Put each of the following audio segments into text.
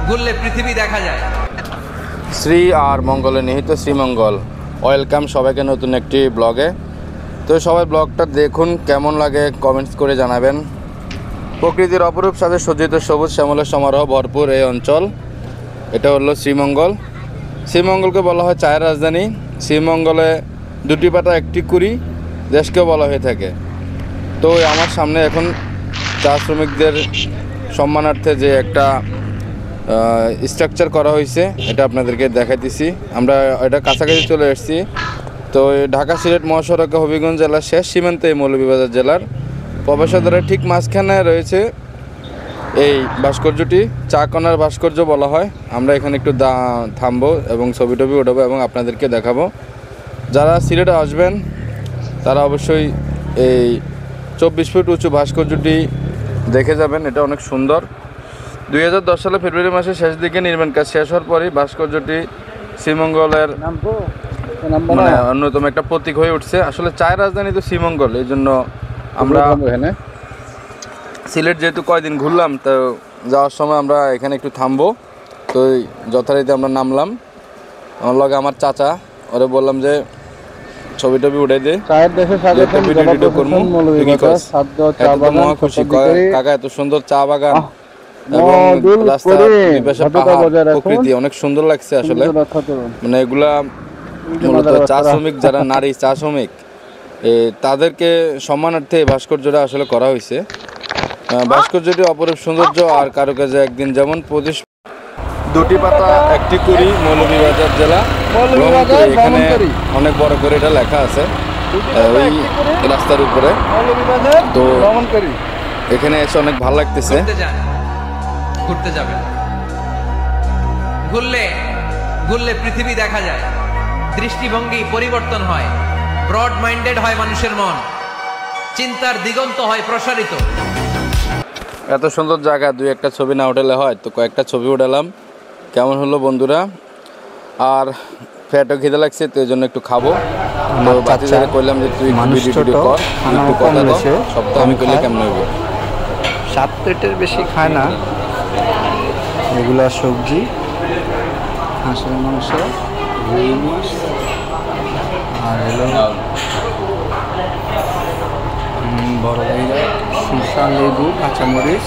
ঘুরলে পৃথিবী দেখা যায়। শ্রী আর মঙ্গলে নিহিত শ্রীমঙ্গল। ওয়েলকাম সবাইকে নতুন একটি ব্লগে। তো সবাই ব্লগটা দেখুন, কেমন লাগে কমেন্টস করে জানাবেন। প্রকৃতির অপরূপ সাথে সজ্জিত সবুজ শ্যামলের সমারোহ ভরপুর এই অঞ্চল। এটা হলো শ্রীমঙ্গল। শ্রীমঙ্গলকে বলা হয় চায়ের রাজধানী। শ্রীমঙ্গলে দুটি পাতা একটি কুড়ি দেশকেও বলা হয়ে থাকে। তো আমার সামনে এখন চা শ্রমিকদের সম্মানার্থে যে একটা স্ট্রাকচার করা হয়েছে, এটা আপনাদেরকে দেখাইতেছি। আমরা এটা কাছাকাছি চলে এসেছি। তো ঢাকা সিলেট মহাসড়কে হবিগঞ্জ জেলার শেষ সীমান্তে এই মৌলভীবাজার জেলার প্রবেশদ্বারের ঠিক মাঝখানে রয়েছে এই ভাস্কর্যটি। চা কণার ভাস্কর্য বলা হয়। আমরা এখানে একটু থামবো এবং ছবি টবি উঠাবো এবং আপনাদেরকে দেখাবো। যারা সিলেটে আসবেন তারা অবশ্যই এই 24 ফুট উঁচু ভাস্কর্যটি দেখে যাবেন। এটা অনেক সুন্দর। 2010 সালে ফেব্রুয়ারি মাসের শেষ দিকে নির্মাণ কাজ শেষ হওয়ার পরই ভাস্কর্যটি শ্রীমঙ্গলের মানে অন্যতম একটা প্রতীক হয়ে উঠছে। আসলে চায়ের রাজধানী তো শ্রীমঙ্গল, এই জন্য আমরা সিলেট যেহেতু কয়দিন ঘুরলাম, তো যাওয়ার সময় আমরা এখানে একটু থামবো। তো যথারীতি আমরা নামলাম। আমার লগে আমার চাচা, ওরে বললাম যে ছবি টবি উঠে দে, খুশি কাকা এত সুন্দর চা বাগান এবং রাস্তার প্রকৃতি অনেক সুন্দর লাগছে। আসলে মানে এগুলা মূলত চা শ্রমিক, যারা নারী চা শ্রমিক, তাদেরকে সম্মানার্থে ভাস্কর্যটা আসলে করা হয়েছে। ভাস্কর্যটি অপরূপ সৌন্দর্য আর কারুকাজে একদিন যেমন দুটি পাতা একটি কুড়ি, মৌলভীবাজার জেলা। এখানে অনেক বড় করে এটা লেখা আছে ওই রাস্তার উপরে। তো এখানে এসে অনেক ভালো লাগতেছে। ঘুরতে যাবেন, ঘুরলে পৃথিবী দেখা যায়, দৃষ্টিভঙ্গি পরিবর্তন হয়, ব্রড মাইন্ডেড হয় মানুষের মন, চিন্তার দিগন্ত হয় প্রসারিত। এত সুন্দর জায়গা, দুই একটা ছবি না উঠালে হয়, তো কয়েকটা ছবি উঠালাম। কেমন হলো বন্ধুরা? আর পেটও খিদে লাগছে, তো এই জন্য একটু খাবো। তো বাচ্চাদের কইলাম যে তুই ভিডিও কর, একটু কথা বল, সব তো আমি কইলে কেমন হইব। 7 প্লেটের বেশি খায় না। এগুলা সবজি, হাঁসের মাংস, রুই মাছ, আর হলো বড় ভাইরা শসা, লেবু, কাঁচামরিচ,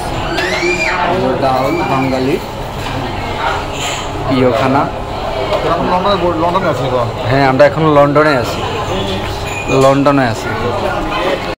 ডাল, বাঙালি প্রিয় খানা। লন্ডনে আছি। হ্যাঁ, আমরা এখন লন্ডনে আছি।